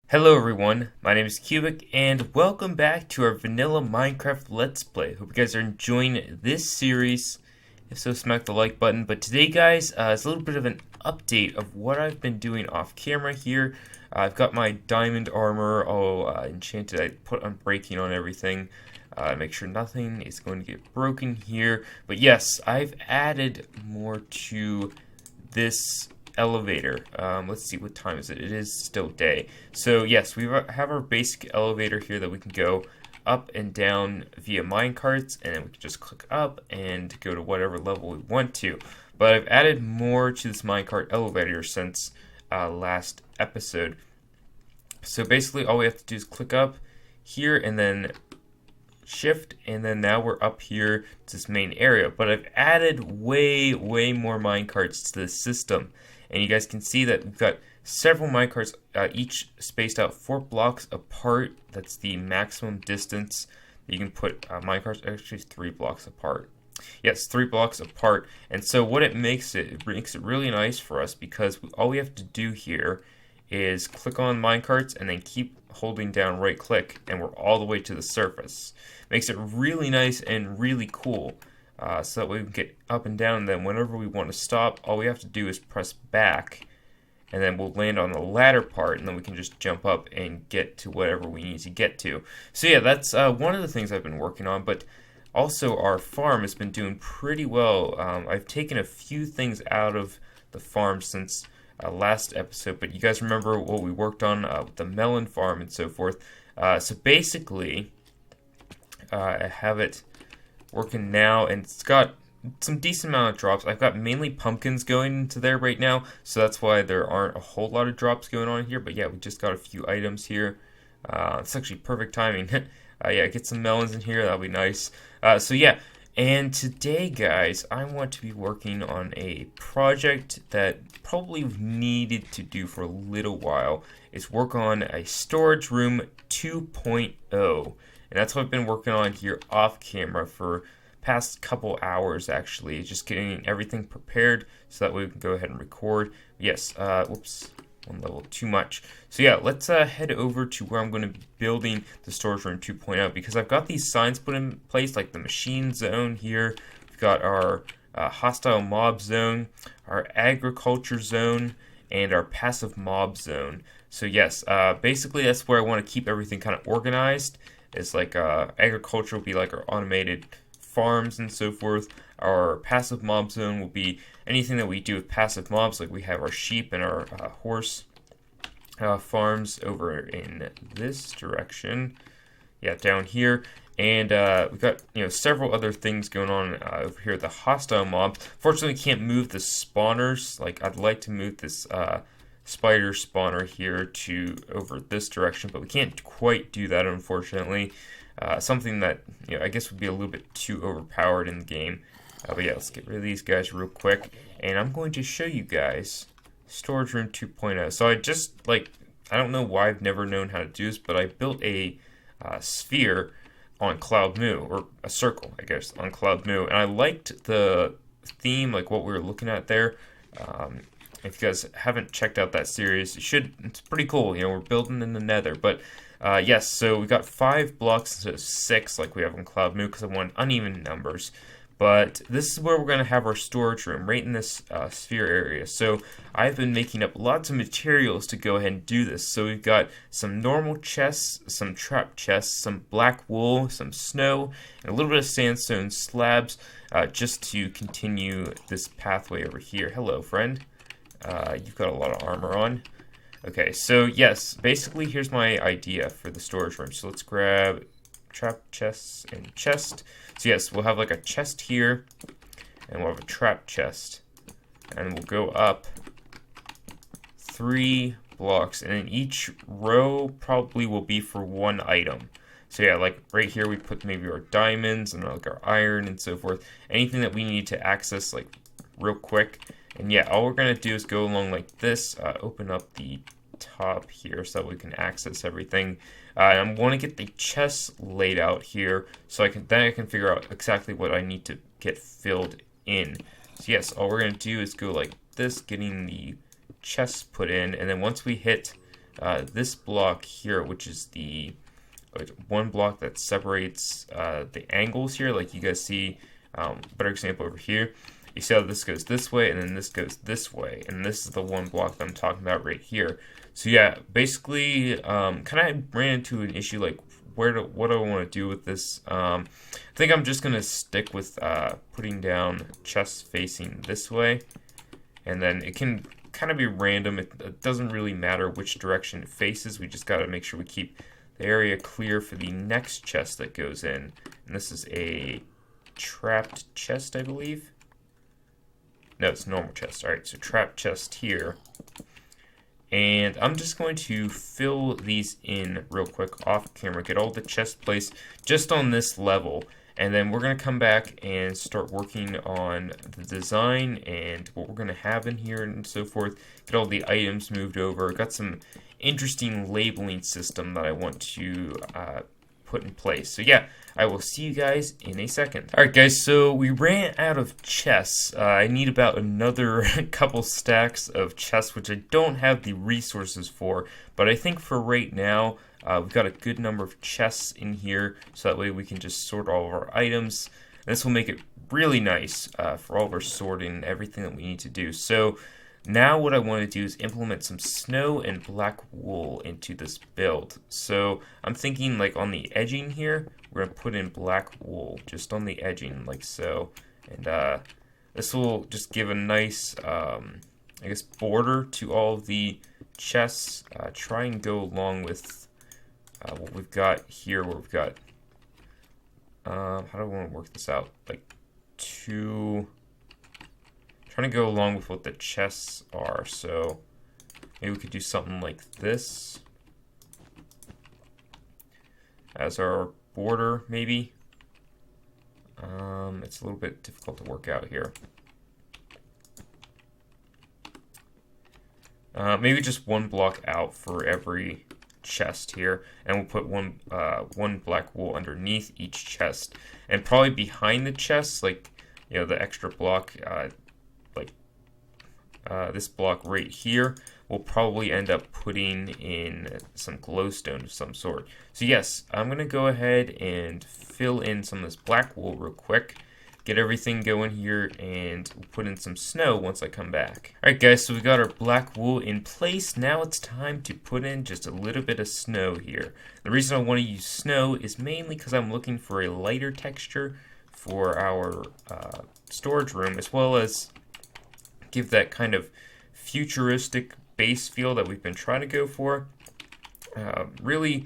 Hello everyone, my name is Cubic, and welcome back to our vanilla Minecraft Let's Play. Hope you guys are enjoying this series. If so, smack the like button. But today, guys, it's a little bit of an update of what I've been doing off camera here. I've got my diamond armor all enchanted. I put unbreaking on everything. Make sure nothing is going to get broken here. But yes, I've added more to this elevator. Let's see, what time is it? It is still day. So yes, we have our basic elevator here that we can go up and down via minecarts, and then we can just click up and go to whatever level we want to. But I've added more to this minecart elevator since last episode. So basically all we have to do is click up here and then shift, and then now we're up here to this main area. But I've added way more minecarts to the system, and you guys can see that we've got several minecarts, each spaced out 4 blocks apart. That's the maximum distance that you can put minecarts. Actually 3 blocks apart. Yes, 3 blocks apart. And so what it makes it really nice for us, because all we have to do here is click on minecarts and then keep holding down right click, and we're all the way to the surface. Makes it really nice and really cool, so that way we can get up and down, and then whenever we want to stop, all we have to do is press back, and then we'll land on the ladder part, and then we can just jump up and get to whatever we need to get to. So yeah, that's one of the things I've been working on, but also our farm has been doing pretty well. I've taken a few things out of the farm since last episode, but you guys remember what we worked on with the melon farm and so forth. So basically, I have it working now, and it's got some decent amount of drops. I've got mainly pumpkins going into there right now, so that's why there aren't a whole lot of drops going on here. But yeah, we just got a few items here. It's actually perfect timing. Yeah, get some melons in here, that'll be nice. So yeah, and today, guys, I want to be working on a project that probably needed to do for a little while. It's work on a storage room 2.0. And that's what I've been working on here off camera for past couple hours, actually. Just getting everything prepared so that way we can go ahead and record. Yes, whoops. One level too much. So yeah, let's head over to where I'm going to be building the storage room 2.0, because I've got these signs put in place, like the machine zone here. We've got our hostile mob zone, our agriculture zone, and our passive mob zone. So yes, basically that's where I want to keep everything kind of organized. It's like agriculture will be like our automated farms and so forth. Our passive mob zone will be anything that we do with passive mobs, like we have our sheep and our horse farms over in this direction. Yeah, down here. And we've got several other things going on over here. The hostile mobs. Fortunately, we can't move the spawners. Like, I'd like to move this spider spawner here to over this direction, but we can't quite do that, unfortunately. Something that I guess would be a little bit too overpowered in the game. But yeah, let's get rid of these guys real quick, and I'm going to show you guys storage room 2.0. So I don't know why I've never known how to do this, but I built a sphere on Cloud Moo, or a circle, I guess, on Cloud Moo, and I liked the theme, like what we were looking at there. If you guys haven't checked out that series, it's pretty cool. We're building in the nether, but yes, so we got 5 blocks instead of 6 like we have on Cloud Moo, because I want uneven numbers. But this is where we're going to have our storage room, right in this sphere area. So I've been making up lots of materials to go ahead and do this. So we've got some normal chests, some trap chests, some black wool, some snow, and a little bit of sandstone slabs, just to continue this pathway over here. Hello, friend. You've got a lot of armor on. Okay, so yes, basically here's my idea for the storage room. So let's grab trap chests and chest. So yes, we'll have like a chest here, and we'll have a trap chest, and we'll go up 3 blocks, and in each row probably will be for 1 item. So yeah, like right here we put maybe our diamonds and like our iron and so forth, anything that we need to access like real quick. And yeah, all we're gonna do is go along like this, open up the top here so that we can access everything. I want to get the chests laid out here, so I can figure out exactly what I need to get filled in. So yes, all we're gonna do is go like this, getting the chests put in, and then once we hit this block here, which is the one block that separates the angles here, like you guys see. Better example over here. You see how this goes this way, and then this goes this way, and this is the one block that I'm talking about right here. So yeah, basically, kind of ran into an issue like what do I want to do with this. I think I'm just gonna stick with putting down chests facing this way, and then it can kind of be random. It doesn't really matter which direction it faces. We just got to make sure we keep the area clear for the next chest that goes in, and this is a trapped chest, I believe. No, it's normal chest. Alright, so trapped chest here. And I'm just going to fill these in real quick off camera, get all the chest placed just on this level. And then we're going to come back and start working on the design and what we're going to have in here and so forth. Get all the items moved over. Got some interesting labeling system that I want to put in place. So yeah, I will see you guys in a second. Alright guys, so we ran out of chests. I need about another couple stacks of chests, which I don't have the resources for, but I think for right now, we've got a good number of chests in here, so that way we can just sort all of our items. This will make it really nice for all of our sorting and everything that we need to do. So now what I want to do is implement some snow and black wool into this build. So I'm thinking like on the edging here, we're going to put in black wool just on the edging like so. And this will just give a nice, I guess, border to all of the chests. Try and go along with what we've got here, where we've got, how do I want to work this out? Like trying to go along with what the chests are, so maybe we could do something like this as our border, maybe. It's a little bit difficult to work out here. Maybe just one block out for every chest here, and we'll put one black wool underneath each chest, and probably behind the chests, like, you know, the extra block, this block right here, we'll probably end up putting in some glowstone of some sort. So yes, I'm going to go ahead and fill in some of this black wool real quick, get everything going here, and we'll put in some snow once I come back. Alright guys, so we got our black wool in place. Now it's time to put in just a little bit of snow here. The reason I want to use snow is mainly because I'm looking for a lighter texture for our storage room, as well as give that kind of futuristic base feel that we've been trying to go for. Really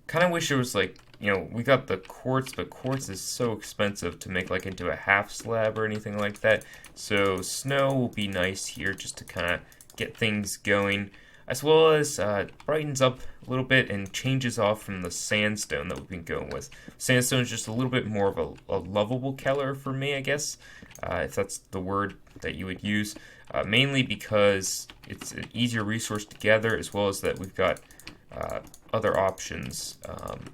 kind of wish it was like, you know, we got the quartz, but quartz is so expensive to make like into a half slab or anything like that. So snow will be nice here just to kind of get things going, as well as brightens up a little bit and changes off from the sandstone that we've been going with. Sandstone is just a little bit more of a lovable color for me, I guess, if that's the word that you would use, mainly because it's an easier resource to gather, as well as that we've got other options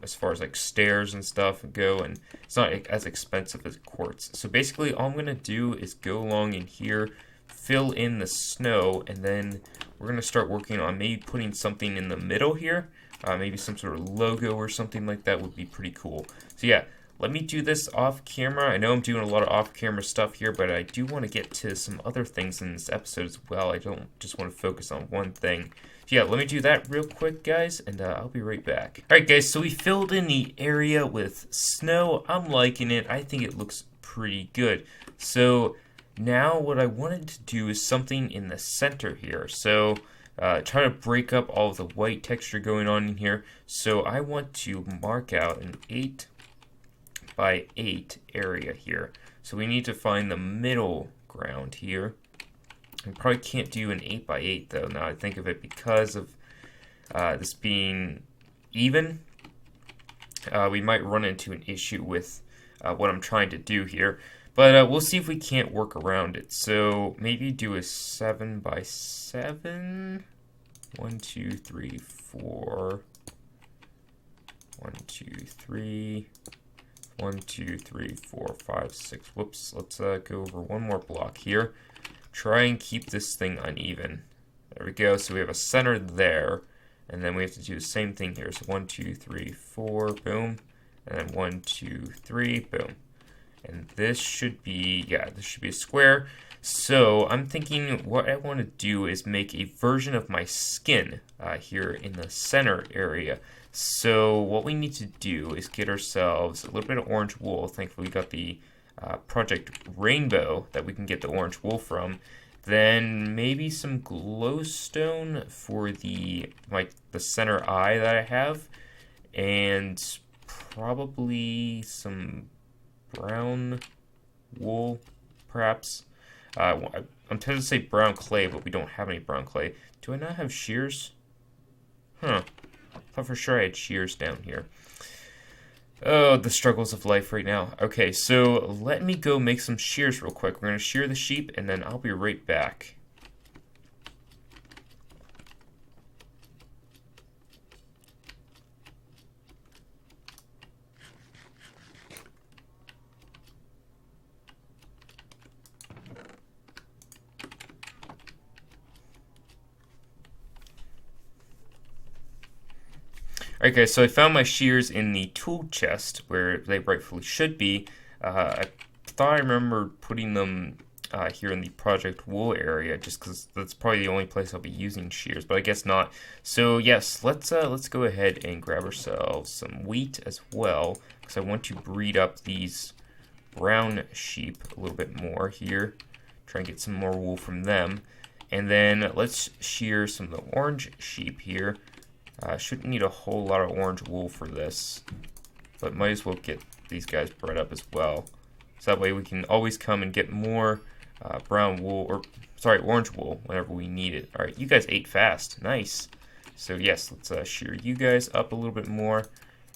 as far as like stairs and stuff go, and it's not as expensive as quartz. So basically all I'm going to do is go along in here, fill in the snow, and then we're going to start working on maybe putting something in the middle here. Maybe some sort of logo or something like that would be pretty cool. So yeah, let me do this off camera. I know I'm doing a lot of off camera stuff here, but I do want to get to some other things in this episode as well. I don't just want to focus on one thing. So yeah, let me do that real quick, guys, and I'll be right back. Alright guys, so we filled in the area with snow. I'm liking it. I think it looks pretty good. So now what I wanted to do is something in the center here. So try to break up all of the white texture going on in here. So I want to mark out an 8 by 8 area here. So we need to find the middle ground here. We probably can't do an 8 by 8 though, now I think of it, because of this being even. We might run into an issue with what I'm trying to do here. But we'll see if we can't work around it. So maybe do a 7 by 7. 1, 2, 3, 4. 1, 2, 3. 1, 2, 3, 4, 5, 6. Whoops. Let's go over one more block here. Try and keep this thing uneven. There we go. So we have a center there. And then we have to do the same thing here. So 1, 2, 3, 4, boom. And then 1, 2, 3, boom. And this should be, yeah, this should be a square. So I'm thinking what I want to do is make a version of my skin here in the center area. So what we need to do is get ourselves a little bit of orange wool. Thankfully we got the Project Rainbow that we can get the orange wool from. Then maybe some glowstone for the center eye that I have, and probably some brown wool, perhaps. I'm tempted to say brown clay, but we don't have any brown clay. Do I not have shears? Huh. I thought for sure I had shears down here. Oh, the struggles of life right now. Okay, so let me go make some shears real quick. We're going to shear the sheep, and then I'll be right back. Alright guys, so I found my shears in the tool chest where they rightfully should be. I thought I remember putting them here in the Project Wool area just because that's probably the only place I'll be using shears, but I guess not. So yes, let's go ahead and grab ourselves some wheat as well because I want to breed up these brown sheep a little bit more here. Try and get some more wool from them. And then let's shear some of the orange sheep here. Shouldn't need a whole lot of orange wool for this, but might as well get these guys bred up as well. So that way we can always come and get more brown wool, or sorry, orange wool whenever we need it. Alright, you guys ate fast. Nice. So yes, let's shear you guys up a little bit more.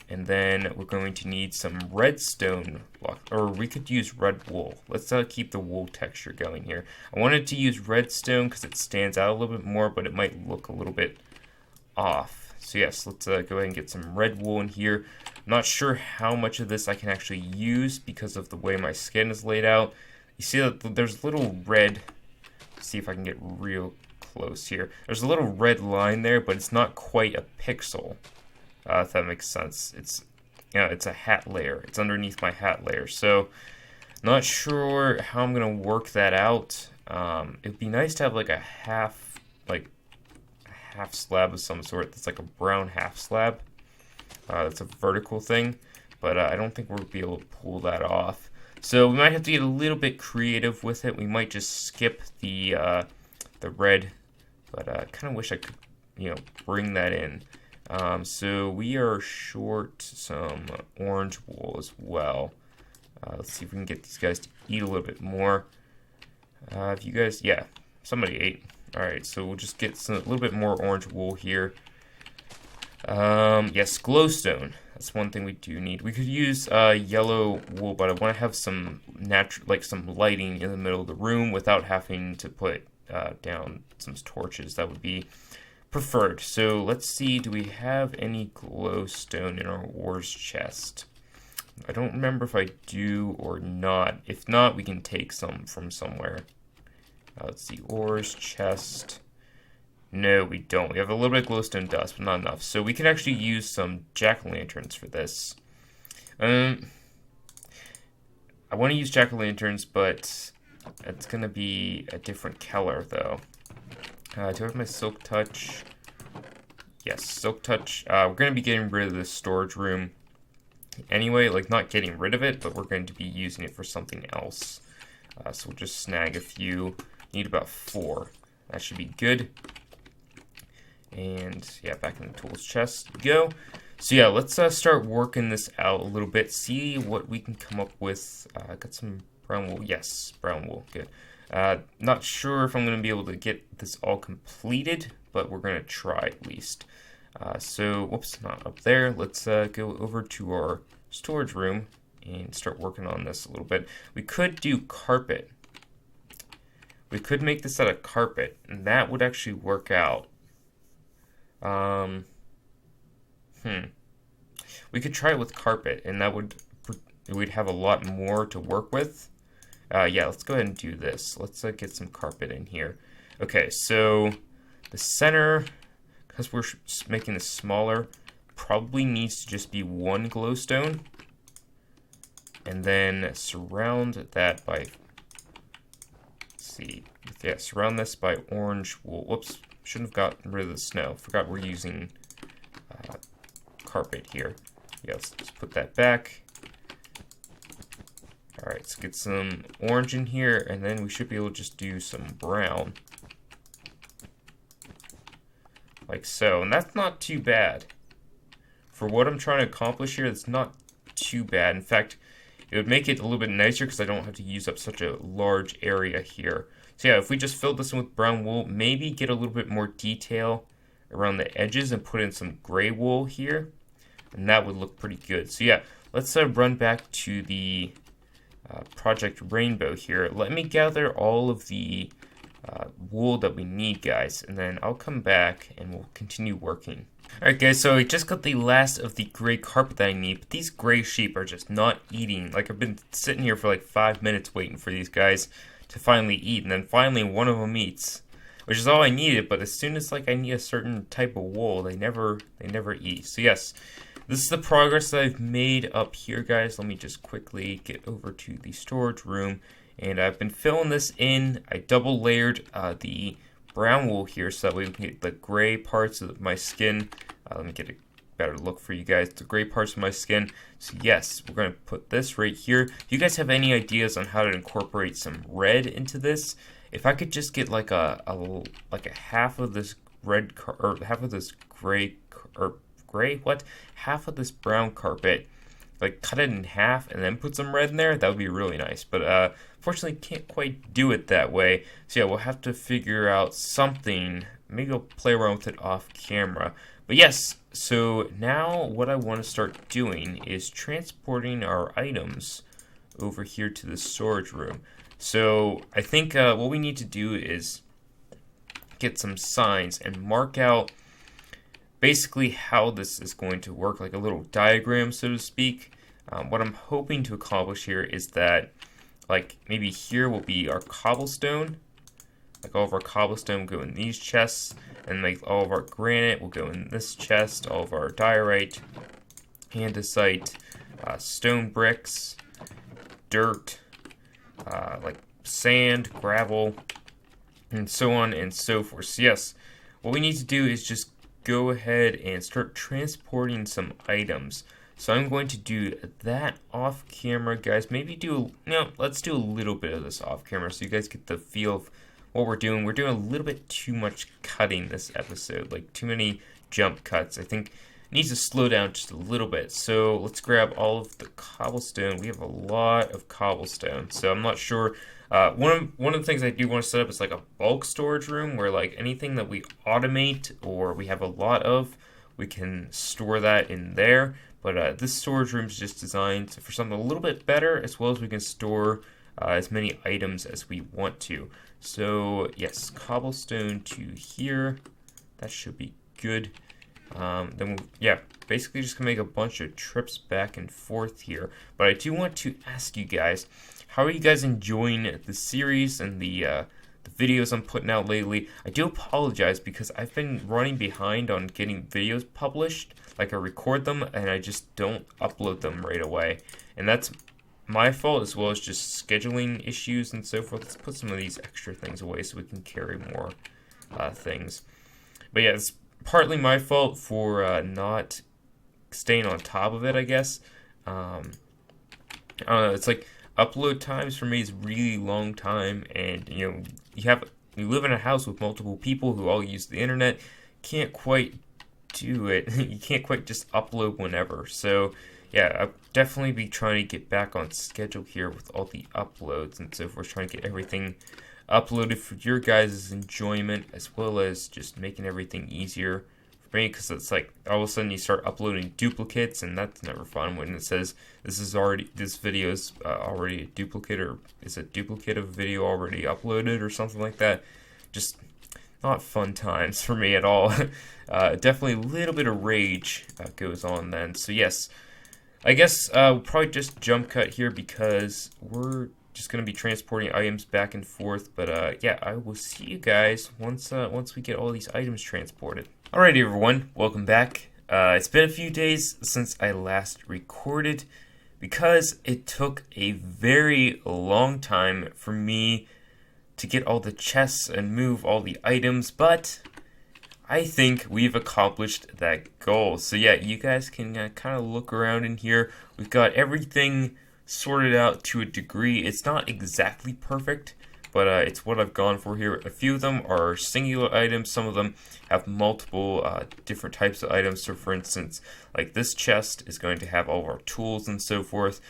And then we're going to need some redstone block, or we could use red wool. Let's keep the wool texture going here. I wanted to use redstone because it stands out a little bit more, but it might look a little bit off. So yes, let's go ahead and get some red wool in here. I'm not sure how much of this I can actually use because of the way my skin is laid out. You see that there's a little red, let's see if I can get real close here. There's a little red line there, but it's not quite a pixel, if that makes sense. It's, you know, it's a hat layer. It's underneath my hat layer. So not sure how I'm going to work that out. It'd be nice to have like a half slab of some sort that's like a brown half slab. That's a vertical thing, but I don't think we'll be able to pull that off. So we might have to get a little bit creative with it. We might just skip the red, but I kind of wish I could, you know, bring that in. So we are short some orange wool as well. Let's see if we can get these guys to eat a little bit more. If you guys, yeah, somebody ate. Alright, so we'll just get a little bit more orange wool here. Yes, glowstone. That's one thing we do need. We could use yellow wool, but I want to have some some lighting in the middle of the room without having to put down some torches. That would be preferred. So let's see, do we have any glowstone in our ores chest? I don't remember if I do or not. If not, we can take some from somewhere. Let's see, ores chest. No, we don't. We have a little bit of glowstone dust, but not enough. So we can actually use some jack-o'-lanterns for this. I want to use jack-o'-lanterns, but it's going to be a different color, though. Do I have my Silk Touch? Yes, Silk Touch. We're going to be getting rid of this storage room anyway. Like, not getting rid of it, but we're going to be using it for something else. So we'll just snag a few. Need about 4. That should be good. And yeah, back in the tools chest we go. So yeah, let's start working this out a little bit. See what we can come up with. Got some brown wool. Yes, brown wool. Good. Not sure if I'm going to be able to get this all completed, but we're going to try at least. So, whoops, not up there. Let's go over to our storage room and start working on this a little bit. We could do carpet. We could make this out of carpet, and that would actually work out. We could try it with carpet, and we'd have a lot more to work with. Yeah, let's go ahead and do this. Let's get some carpet in here. Okay, so the center, because we're making this smaller, probably needs to just be one glowstone. And then surround that by, surround this by orange wool. Whoops, shouldn't have gotten rid of the snow. Forgot we're using carpet here. Yeah, let's just put that back. Alright, let's get some orange in here, and then we should be able to just do some brown. Like so, and that's not too bad. For what I'm trying to accomplish here, it's not too bad. In fact, it would make it a little bit nicer because I don't have to use up such a large area here. So yeah, if we just filled this in with brown wool, maybe get a little bit more detail around the edges and put in some gray wool here, and that would look pretty good. So yeah, let's run back to the Project Rainbow here. Let me gather all of the wool that we need, guys, and then I'll come back and we'll continue working. Alright guys, so I just got the last of the gray carpet that I need, but these gray sheep are just not eating. Like, I've been sitting here for like 5 minutes waiting for these guys to finally eat, and then finally one of them eats, which is all I needed. But as soon as like I need a certain type of wool, they never eat. So yes, this is the progress that I've made up here, guys. Let me just quickly get over to the storage room, and I've been filling this in. I double layered the brown wool here so that way we can get the gray parts of my skin. Let me get a better look for you guys, the gray parts of my skin. So yes, we're going to put this right here. If you guys have any ideas on how to incorporate some red into this, if I could just get like a half of this red or half of this half of this brown carpet, like cut it in half and then put some red in there, that would be really nice. But fortunately can't quite do it that way. So yeah, we'll have to figure out something. Maybe I'll play around with it off camera. But yes, so now what I want to start doing is transporting our items over here to the storage room. So I think what we need to do is get some signs and mark out basically how this is going to work, like a little diagram, so to speak. What I'm hoping to accomplish here is that, like, maybe here will be our cobblestone. Like, all of our cobblestone will go in these chests, and like all of our granite will go in this chest. All of our diorite, andesite, stone bricks, dirt, like sand, gravel, and so on and so forth. So yes, what we need to do is just go ahead and start transporting some items. So I'm going to do that off camera, guys. Maybe let's do a little bit of this off camera so you guys get the feel of what we're doing. We're doing a little bit too much cutting this episode, like too many jump cuts. I think it needs to slow down just a little bit. So let's grab all of the cobblestone. We have a lot of cobblestone, so I'm not sure. One of the things I do want to set up is like a bulk storage room where like anything that we automate or we have a lot of, we can store that in there. But this storage room is just designed for something a little bit better, as well as we can store as many items as we want to. So yes, cobblestone to here. That should be good. Then basically just gonna make a bunch of trips back and forth here. But I do want to ask you guys, how are you guys enjoying the series and the videos I'm putting out lately? I do apologize because I've been running behind on getting videos published. Like, I record them and I just don't upload them right away, and that's my fault, as well as just scheduling issues and so forth. Let's put some of these extra things away so we can carry more things. But yeah, it's partly my fault for not staying on top of it, I guess. I don't know, it's like upload times for me is really long time, and you live in a house with multiple people who all use the internet. Can't quite do it. You can't quite just upload whenever. So yeah, I'll definitely be trying to get back on schedule here with all the uploads and so forth, trying to get everything uploaded for your guys' enjoyment, as well as just making everything easier for me, because it's like all of a sudden you start uploading duplicates, and that's never fun when it says this video is already a duplicate, or is a duplicate of a video already uploaded or something like that. Just not fun times for me at all. Definitely a little bit of rage goes on then. So yes, I guess we'll probably just jump cut here because we're just going to be transporting items back and forth. But yeah, I will see you guys once we get all these items transported. Alrighty, everyone, welcome back. It's been a few days since I last recorded because it took a very long time for me to get all the chests and move all the items, but I think we've accomplished that goal. So yeah, you guys can kind of look around in here. We've got everything sorted out to a degree. It's not exactly perfect, but it's what I've gone for here. A few of them are singular items. Some of them have multiple different types of items. So for instance, like this chest is going to have all of our tools and so forth.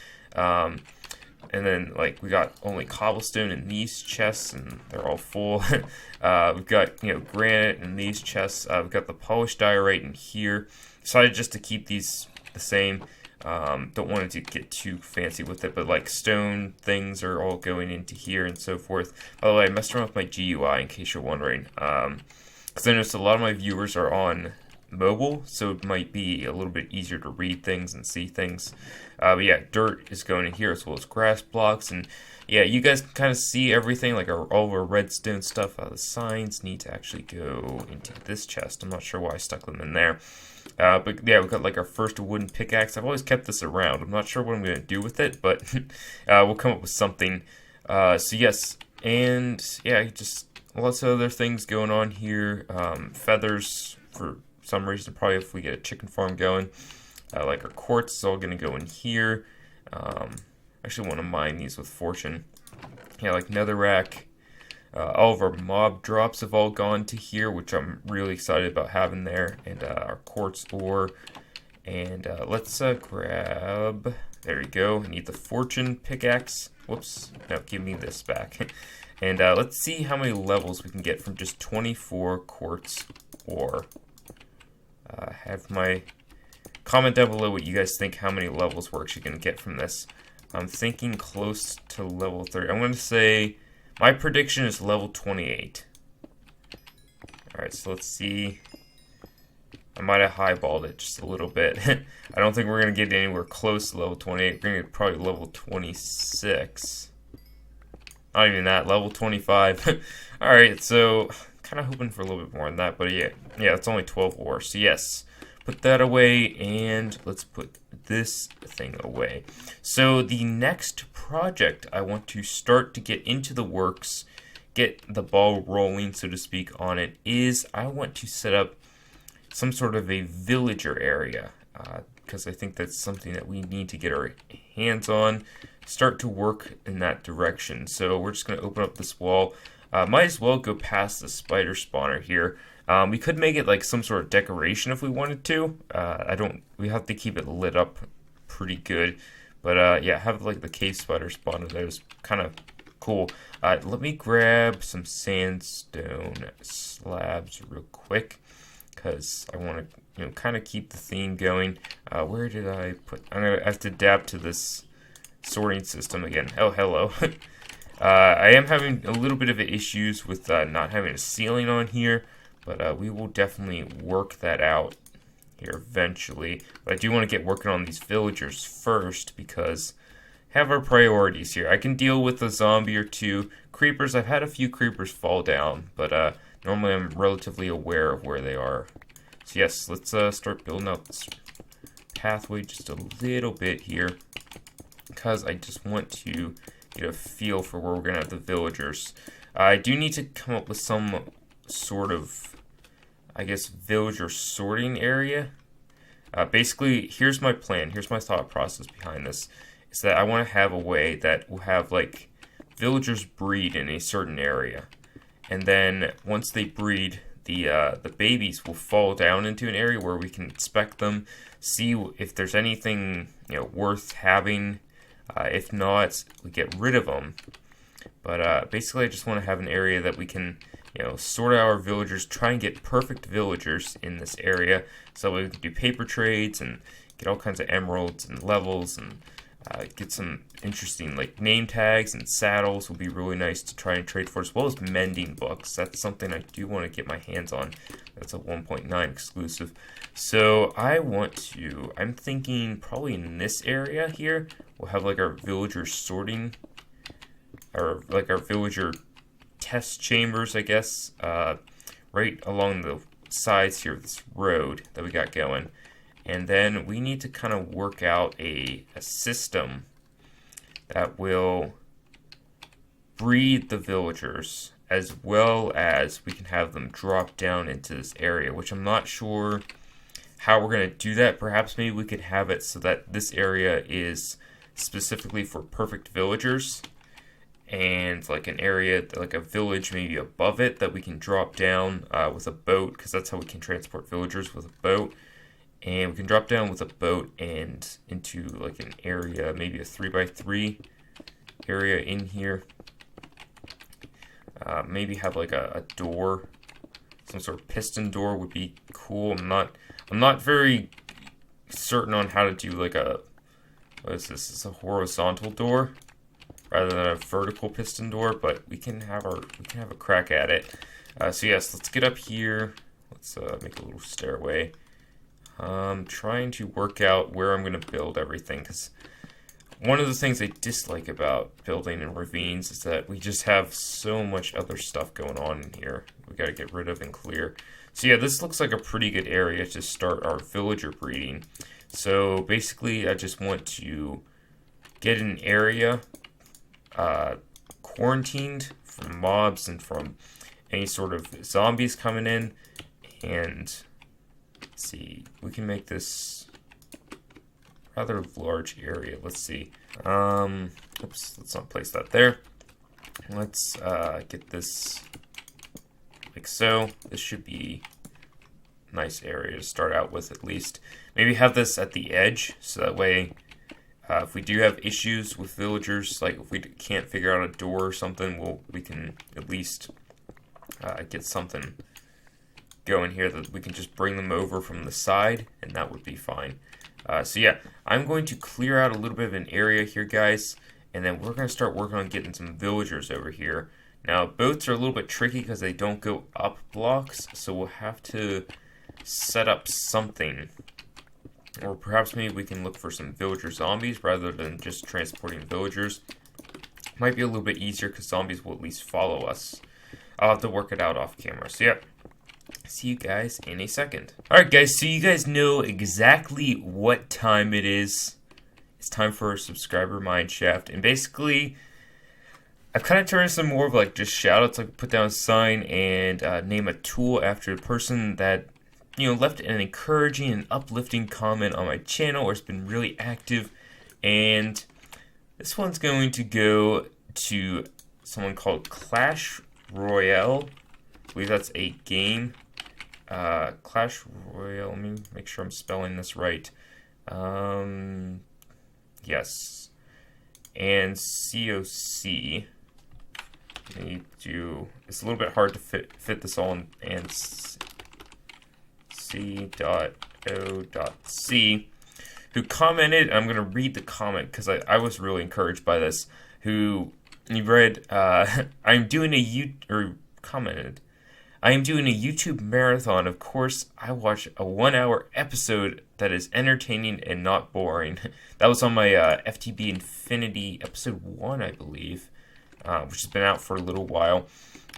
And then, like, we got only cobblestone in these chests, and they're all full. We've got, granite in these chests. We've got the polished diorite in here. Decided just to keep these the same. Don't want it to get too fancy with it, but, like, stone things are all going into here and so forth. By the way, I messed around with my GUI, in case you're wondering. Because I noticed a lot of my viewers are on mobile, so it might be a little bit easier to read things and see things. But yeah, dirt is going in here as well as grass blocks, and yeah, you guys can kind of see everything, like all of our redstone stuff. The signs need to actually go into this chest. I'm not sure why I stuck them in there. But yeah, we've got like our first wooden pickaxe. I've always kept this around. I'm not sure what I'm going to do with it, but we'll come up with something. So yes, and yeah, just lots of other things going on here. Feathers for some reason, probably if we get a chicken farm going. Like our quartz is all going to go in here. I actually want to mine these with fortune. Yeah, like netherrack. All of our mob drops have all gone to here, which I'm really excited about having there. And our quartz ore. And let's grab... There we go. I need the fortune pickaxe. Whoops. No, give me this back. And let's see how many levels we can get from just 24 quartz ore. Have my... Comment down below what you guys think, how many levels we're actually going to get from this. I'm thinking close to level 30. I'm going to say, my prediction is level 28. Alright, so let's see. I might have highballed it just a little bit. I don't think we're going to get anywhere close to level 28. We're going to get probably level 26. Not even that, level 25. Alright, so kind of hoping for a little bit more than that, but yeah, it's only 12 ore, so yes. Put that away, and let's put this thing away. So the next project I want to start to get into the works, get the ball rolling, so to speak, on it, is I want to set up some sort of a villager area, because I think that's something that we need to get our hands on, start to work in that direction. So we're just going to open up this wall. Might as well go past the spider spawner here. We could make it like some sort of decoration if we wanted to. We have to keep it lit up pretty good. But yeah, have like the cave spider spawner there is kind of cool. Let me grab some sandstone slabs real quick, because I want to, kind of keep the theme going. Where did I put? I'm gonna have to adapt to this sorting system again. Oh, hello. I am having a little bit of issues with not having a ceiling on here. But we will definitely work that out here eventually. But I do want to get working on these villagers first, because have our priorities here. I can deal with a zombie or two. Creepers, I've had a few creepers fall down, but normally I'm relatively aware of where they are. So yes, let's start building up this pathway just a little bit here, because I just want to get a feel for where we're going to have the villagers. I do need to come up with some sort of, I guess, villager sorting area. Basically, here's my plan. Here's my thought process behind this. Is that I want to have a way that will have, like, villagers breed in a certain area. And then, once they breed, the babies will fall down into an area where we can inspect them, see if there's anything, worth having. If not, we get rid of them. But basically, I just want to have an area that we can, sort out our villagers, try and get perfect villagers in this area, so we can do paper trades and get all kinds of emeralds and levels, and get some interesting, like, name tags and saddles will be really nice to try and trade for, as well as mending books. That's something I do want to get my hands on. That's a 1.9 exclusive. So I'm thinking probably in this area here, we'll have like our villager sorting, or like our villager test chambers, I guess, right along the sides here of this road that we got going. And then we need to kind of work out a system that will breed the villagers, as well as we can have them drop down into this area, which I'm not sure how we're going to do that. Perhaps maybe we could have it so that this area is specifically for perfect villagers, and like an area, like a village maybe above it that we can drop down with a boat, because that's how we can transport villagers, with a boat. And we can drop down with a boat and into like an area, maybe a 3x3 area in here. Maybe have like a door, some sort of piston door would be cool. I'm not very certain on how to do like what is this? It's a horizontal door rather than a vertical piston door, but we can have a crack at it. So yes, let's get up here. Let's make a little stairway. Trying to work out where I'm going to build everything, because one of the things I dislike about building in ravines is that we just have so much other stuff going on in here we got to get rid of and clear. So yeah, this looks like a pretty good area to start our villager breeding. So basically I just want to get an area quarantined from mobs and from any sort of zombies coming in. And let's see, we can make this rather large area. Let's see. Oops, let's not place that there. Let's get this like so. This should be a nice area to start out with, at least. Maybe have this at the edge, so that way if we do have issues with villagers, like if we can't figure out a door or something, we can at least get something going here that we can just bring them over from the side, and that would be fine. So yeah, I'm going to clear out a little bit of an area here, guys, and then we're going to start working on getting some villagers over here. Now, boats are a little bit tricky because they don't go up blocks, so we'll have to set up something. Or perhaps maybe we can look for some villager zombies rather than just transporting villagers. Might be a little bit easier because zombies will at least follow us. I'll have to work it out off camera. So yeah, see you guys in a second. Alright guys, so you guys know exactly what time it is. It's time for a subscriber mineshaft. And basically, I've kind of turned some more of like just shoutouts, like put down a sign and name a tool after the person that, you know, left an encouraging and uplifting comment on my channel or has been really active. And this one's going to go to someone called Clash Royale. I believe that's a game. Clash Royale, let me make sure I'm spelling this right. Yes. And COC. It's a little bit hard to fit this all in, and C.O.C, who commented, I'm going to read the comment because I was really encouraged by this, who you read, commented, I am doing a YouTube marathon. Of course, I watch a 1-hour episode that is entertaining and not boring. That was on my FTB Infinity episode 1, I believe, which has been out for a little while.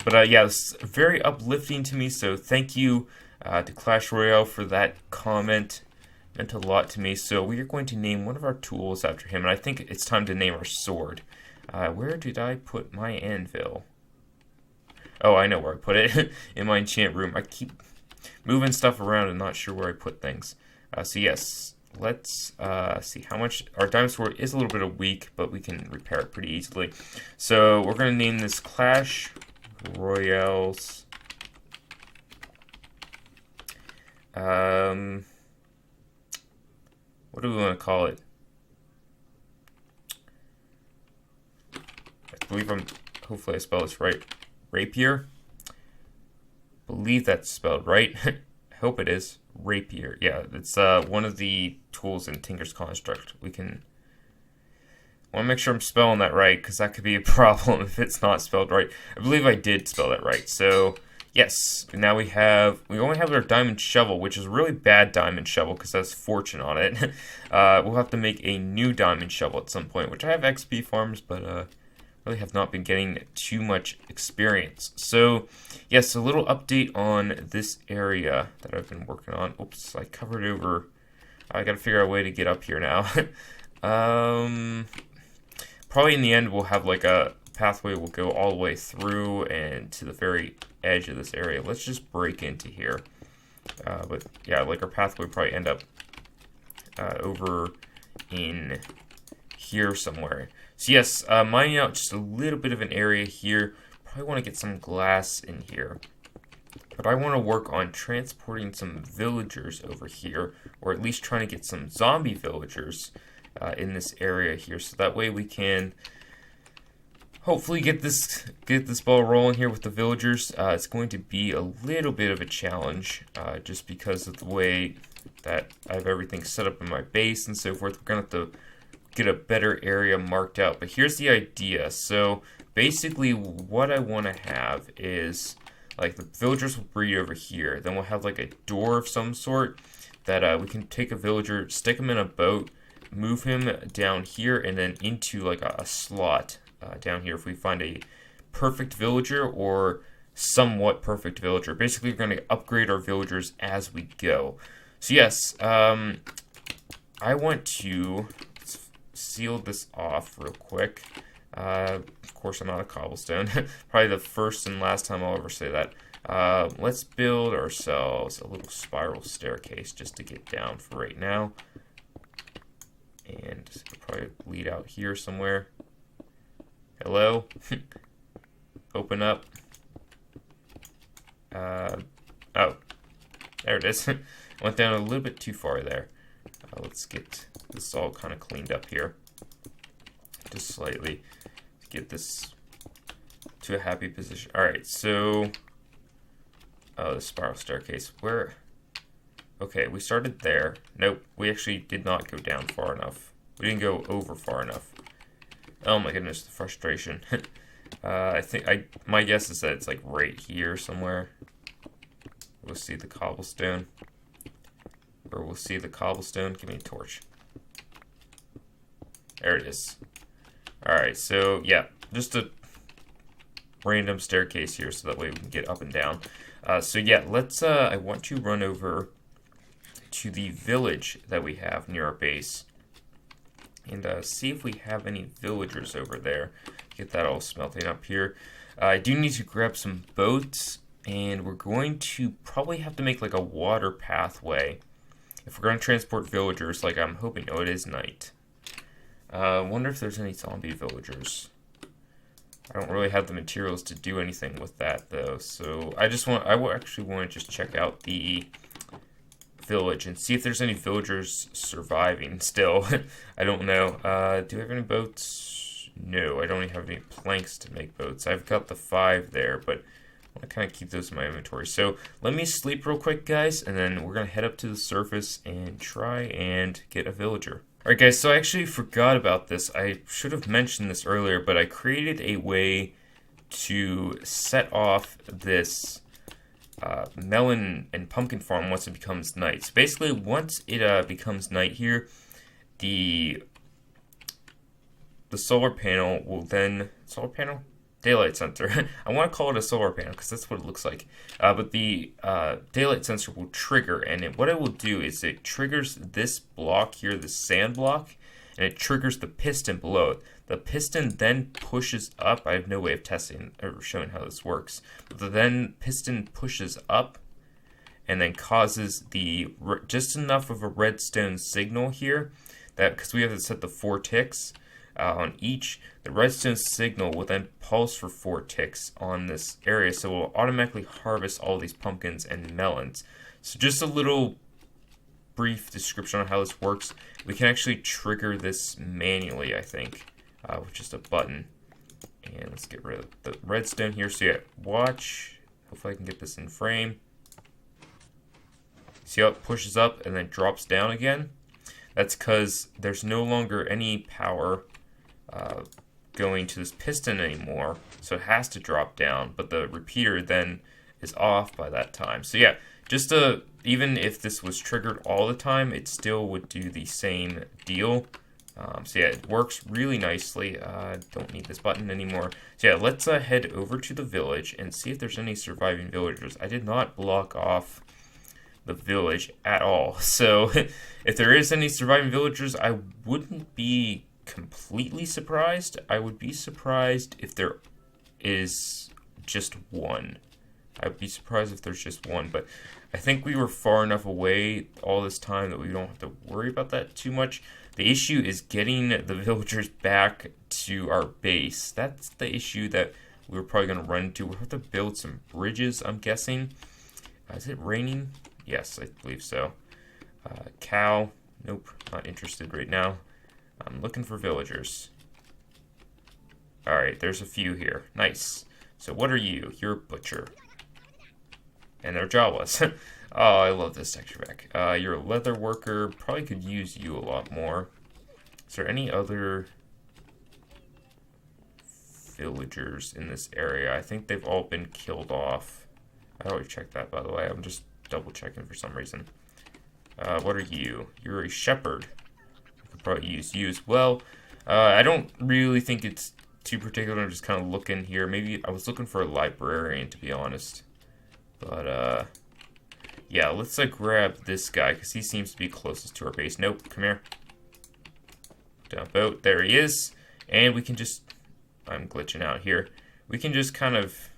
But yeah, it's very uplifting to me, so thank you to Clash Royale for that comment. It meant a lot to me. So we are going to name one of our tools after him, and I think it's time to name our sword. Where did I put my anvil? Oh, I know where I put it. In my enchant room. I keep moving stuff around and not sure where I put things. So yes, let's see how much. Our diamond sword is a little bit weak, but we can repair it pretty easily. So we're going to name this Clash Royales. What do we want to call it? I believe hopefully I spelled this right. Rapier. Believe that's spelled right. I hope it is. Rapier. Yeah, it's one of the tools in Tinker's Construct. We can. I want to make sure I'm spelling that right, because that could be a problem if it's not spelled right. I believe I did spell that right. So yes, now we only have our diamond shovel, which is a really bad diamond shovel because that's fortune on it. We'll have to make a new diamond shovel at some point, which I have XP farms, but we're really have not been getting too much experience. So, yes, a little update on this area that I've been working on. Oops, I covered over. I gotta figure out a way to get up here now. Probably in the end we'll have like a pathway will go all the way through and to the very edge of this area. Let's just break into here. But yeah, like our pathway will probably end up over in here somewhere. So yes, mining out just a little bit of an area here. Probably want to get some glass in here. But I want to work on transporting some villagers over here, or at least trying to get some zombie villagers in this area here, so that way we can hopefully get this ball rolling here with the villagers. It's going to be a little bit of a challenge, just because of the way that I have everything set up in my base and so forth. We're going to have to get a better area marked out. But here's the idea. So basically what I want to have is, like, the villagers will breed over here. Then we'll have like a door of some sort that we can take a villager, stick him in a boat, move him down here, and then into like a slot down here if we find a perfect villager or somewhat perfect villager. Basically, we're going to upgrade our villagers as we go. So yes, I want to seal this off real quick. Of course, I'm out of cobblestone. Probably the first and last time I'll ever say that. Let's build ourselves a little spiral staircase just to get down for right now. And probably lead out here somewhere. Hello? Open up. Oh, there it is. Went down a little bit too far there. Let's get this all kind of cleaned up here. Just slightly. Get this to a happy position. Alright, so... Oh, the spiral staircase. Where... Okay, we started there. Nope, we actually did not go down far enough. We didn't go over far enough. Oh my goodness, the frustration. I think my guess is that it's like right here somewhere. We'll see the cobblestone. Or we'll see the cobblestone. Give me a torch. There it is. Alright, so yeah, just a random staircase here so that way we can get up and down. So yeah, let's, I want to run over to the village that we have near our base and see if we have any villagers over there. Get that all smelting up here. I do need to grab some boats, and we're going to probably have to make like a water pathway if we're going to transport villagers, like I'm hoping. Oh, it is night. I wonder if there's any zombie villagers. I don't really have the materials to do anything with that though, so I actually want to just check out the village and see if there's any villagers surviving still. I don't know. Do I have any boats? No, I don't even have any planks to make boats. I've got the 5 there, but I want to kind of keep those in my inventory. So let me sleep real quick, guys, and then we're going to head up to the surface and try and get a villager. Alright guys, so I actually forgot about this. I should have mentioned this earlier, but I created a way to set off this melon and pumpkin farm once it becomes night. So basically, once it becomes night here, the solar panel will then... Solar panel? Daylight sensor. I want to call it a solar panel because that's what it looks like. But the daylight sensor will trigger, and what it will do is it triggers this block here, the sand block, and it triggers the piston below it. The piston then pushes up. I have no way of testing or showing how this works. But the then piston pushes up and then causes just enough of a redstone signal here that, because we have to set the 4 ticks on each, the redstone signal will then pulse for 4 ticks on this area, so we'll automatically harvest all these pumpkins and melons. So just a little brief description on how this works. We can actually trigger this manually, I think, with just a button. And let's get rid of the redstone here. So yeah, watch. Hopefully I can get this in frame. See how it pushes up and then drops down again? That's because there's no longer any power going to this piston anymore, so it has to drop down, but the repeater then is off by that time. So yeah, just even if this was triggered all the time, it still would do the same deal. So yeah, it works really nicely. Don't need this button anymore. So yeah, let's head over to the village and see if there's any surviving villagers. I did not block off the village at all. So if there is any surviving villagers, I wouldn't be completely surprised. I would be surprised if there is just one. I would be surprised if there's just one, but I think we were far enough away all this time that we don't have to worry about that too much. The issue is getting the villagers back to our base. That's the issue that we're probably going to run into. We'll have to build some bridges, I'm guessing. Is it raining? Yes, I believe so. Cow. Nope, not interested right now. I'm looking for villagers. Alright, there's a few here. Nice. So what are you? You're a butcher. And they're Jawas. Oh, I love this texture pack. You're a leather worker. Probably could use you a lot more. Is there any other villagers in this area? I think they've all been killed off. I always check that, by the way. I'm just double checking for some reason. What are you? You're a shepherd. I could probably use you as well. I don't really think it's too particular. I'm just kind of looking here. Maybe I was looking for a librarian, to be honest. But, yeah, let's, grab this guy, because he seems to be closest to our base. Nope, come here. Dump out. There he is. And we can just... I'm glitching out here. We can just kind of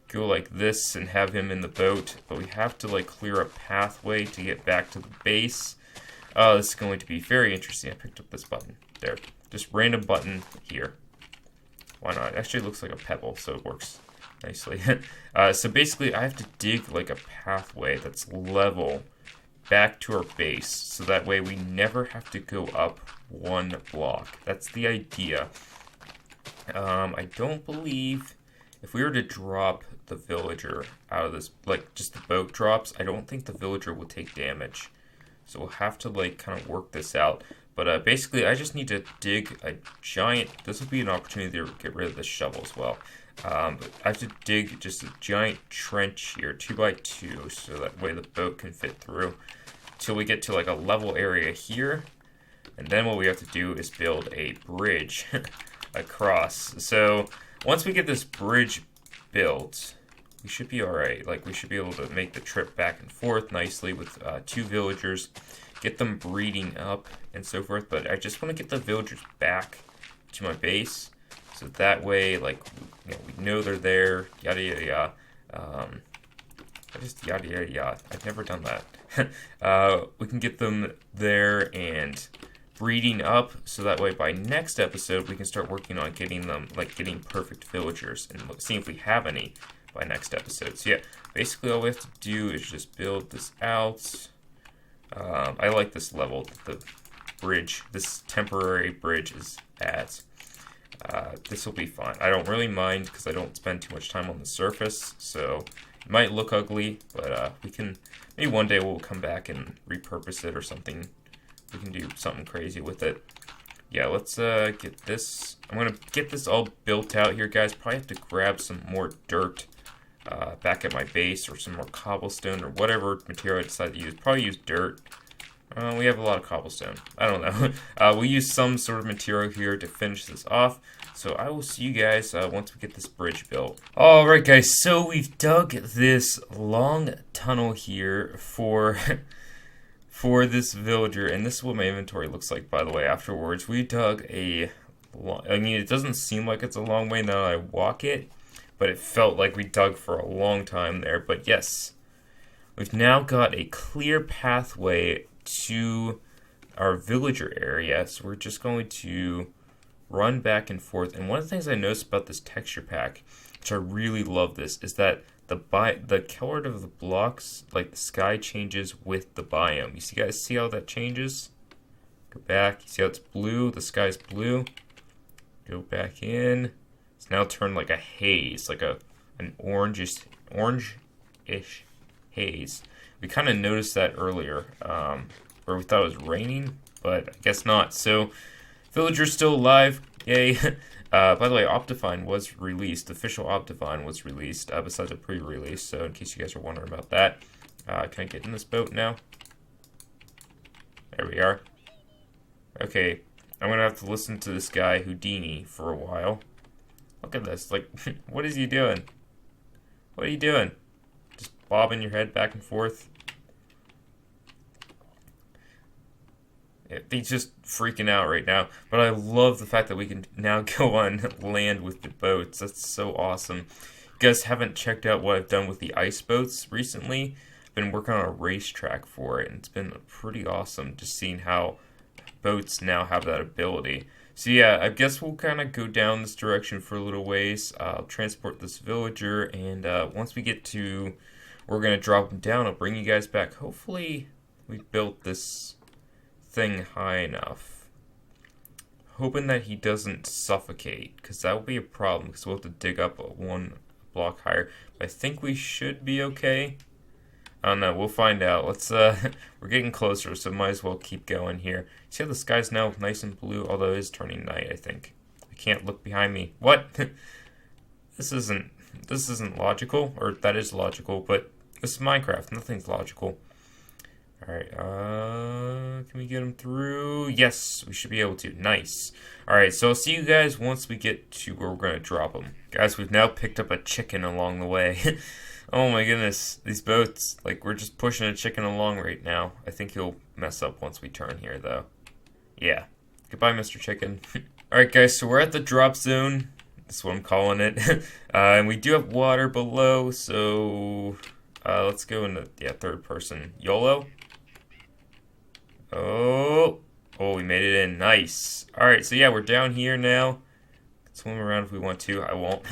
go like this and have him in the boat. But we have to, clear a pathway to get back to the base. This is going to be very interesting. I picked up this button. There. Just random button here. Why not? It actually looks like a pebble, so it works nicely. So basically, I have to dig a pathway that's level back to our base, so that way we never have to go up one block. That's the idea. I don't believe if we were to drop the villager out of this, just the boat drops, I don't think the villager will take damage. So we'll have to kind of work this out. But basically, I just need to dig a giant... This will be an opportunity to get rid of the shovel as well. But I have to dig just a giant trench here, 2x2, so that way the boat can fit through. Till we get to a level area here. And then what we have to do is build a bridge across. So once we get this bridge built, we should be alright. We should be able to make the trip back and forth nicely with 2 villagers. Get them breeding up and so forth, but I just want to get the villagers back to my base, so that way, we know they're there, yada yada yada. Just yada yada yada. I've never done that. We can get them there and breeding up, so that way by next episode we can start working on getting them, getting perfect villagers, and see if we have any by next episode. So yeah, basically all we have to do is just build this out. I like this level that the bridge, this temporary bridge is at. This will be fine. I don't really mind because I don't spend too much time on the surface, so it might look ugly, but we can, maybe one day we'll come back and repurpose it or something. We can do something crazy with it. Yeah, let's get this. I'm going to get this all built out here, guys. Probably have to grab some more dirt back at my base, or some more cobblestone, or whatever material I decide to use. Probably use dirt. We have a lot of cobblestone. I don't know. We'll use some sort of material here to finish this off. So I will see you guys once we get this bridge built. Alright guys, so we've dug this long tunnel here for this villager. And this is what my inventory looks like, by the way, afterwards. We dug a long... I mean, it doesn't seem like it's a long way now that I walk it, but it felt like we dug for a long time there. But yes, we've now got a clear pathway to our villager area. So we're just going to run back and forth. And one of the things I noticed about this texture pack, which I really love this, is that the color of the blocks, the sky changes with the biome. You guys see how that changes? Go back. You see how it's blue? The sky's blue. Go back in. It's now turned like a haze, like an orange-ish haze. We kind of noticed that earlier, where we thought it was raining, but I guess not. So, villager's still alive. Yay. By the way, Optifine was released. Official Optifine was released, besides a pre-release. So, in case you guys are wondering about that. Can I get in this boat now? There we are. Okay, I'm gonna have to listen to this guy, Houdini, for a while. Look at this. Like, what is he doing? What are you doing? Just bobbing your head back and forth? He's just freaking out right now. But I love the fact that we can now go on land with the boats. That's so awesome. You guys haven't checked out what I've done with the ice boats recently. I've been working on a racetrack for it, and it's been pretty awesome just seeing how boats now have that ability. So yeah, I guess we'll kind of go down this direction for a little ways. I'll transport this villager, and once we get to where we're going to drop him down, I'll bring you guys back. Hopefully we built this thing high enough. Hoping that he doesn't suffocate, because that will be a problem, because we'll have to dig up one block higher. But I think we should be okay. I don't know, we'll find out. Let's, we're getting closer, so might as well keep going here. See how the sky's now nice and blue, although it is turning night, I think. I can't look behind me. What? This isn't logical, or that is logical, but this is Minecraft, nothing's logical. Alright, can we get him through? Yes, we should be able to. Nice. Alright, so I'll see you guys once we get to where we're going to drop him. Guys, we've now picked up a chicken along the way. Oh my goodness, these boats, like, we're just pushing a chicken along right now. I think he'll mess up once we turn here, though. Yeah. Goodbye, Mr. Chicken. Alright, guys, so we're at the drop zone. That's what I'm calling it. And we do have water below, so let's go into, third person. YOLO? Oh, we made it in. Nice. Alright, so yeah, we're down here now. Swim around if we want to. I won't.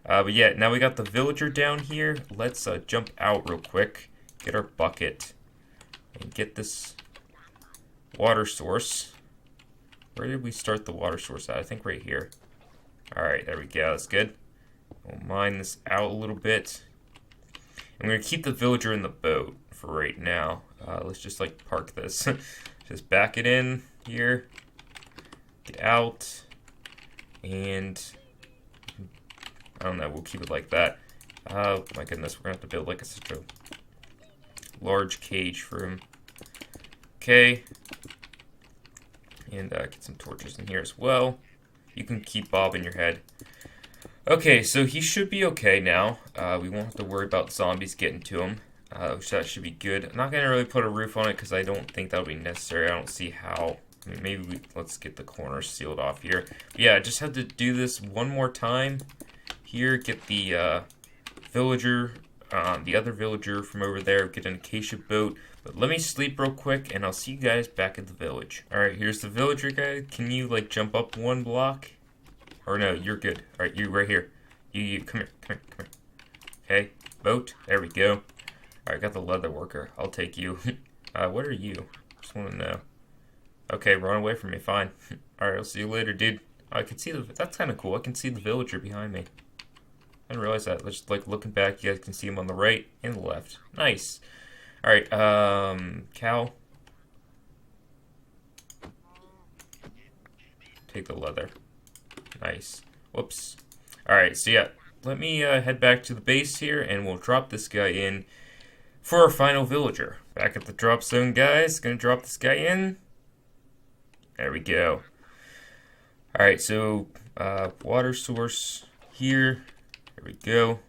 But yeah, now we got the villager down here. Let's jump out real quick. Get our bucket. And get this water source. Where did we start the water source at? I think right here. Alright, there we go. That's good. We'll mine this out a little bit. I'm going to keep the villager in the boat for right now. Let's just like park this. Just back it in here. Get out. And I don't know, we'll keep it like that. Oh my goodness, we're going to have to build like such a large cage for him. Okay. And get some torches in here as well. You can keep bobbing your head. Okay, so he should be okay now. We won't have to worry about zombies getting to him. Which that should be good. I'm not going to really put a roof on it because I don't think that'll be necessary. I don't see how. I mean, maybe let's get the corners sealed off here. But yeah, I just have to do this one more time. Here, get the villager, the other villager from over there, get an acacia boat. But let me sleep real quick, and I'll see you guys back at the village. Alright, here's the villager guy. Can you, like, jump up one block? Or no, you're good. Alright, you right here. You, come here. Okay, boat. There we go. Alright, got the leather worker. I'll take you. What are you? Just want to know. Okay, run away from me. Fine. Alright, I'll see you later, dude. I can see that's kind of cool. I can see the villager behind me. I didn't realize that. Just like looking back, you guys can see him on the right and the left. Nice. Alright, cow. Take the leather. Nice. Whoops. Alright, so yeah. Let me head back to the base here, and we'll drop this guy in for our final villager. Back at the drop zone, guys. Gonna drop this guy in. There we go. Alright, so water source here. There we go.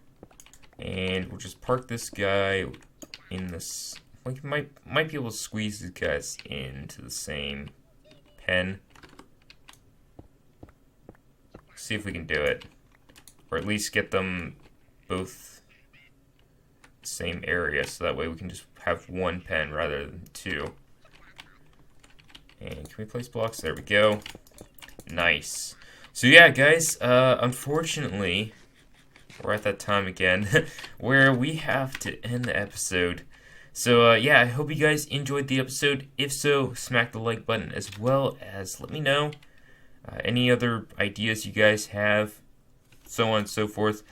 And we'll just park this guy in this. Like, might be able to squeeze these guys into the same pen. See if we can do it. Or at least get them both the same area, so that way we can just have one pen rather than two. And can we place blocks? There we go. Nice. So yeah, guys, unfortunately, we're at that time again where we have to end the episode. So yeah, I hope you guys enjoyed the episode. If so, smack the like button, as well as let me know any other ideas you guys have, so on and so forth.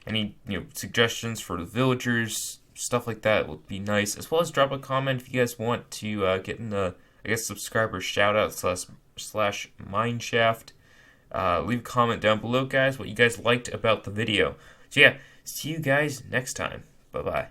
Any suggestions for the villagers, stuff like that would be nice. As well as drop a comment if you guys want to get in the, I guess, subscriber shout out slash mineshaft. Leave a comment down below, guys, what you guys liked about the video. So yeah, see you guys next time. Bye bye.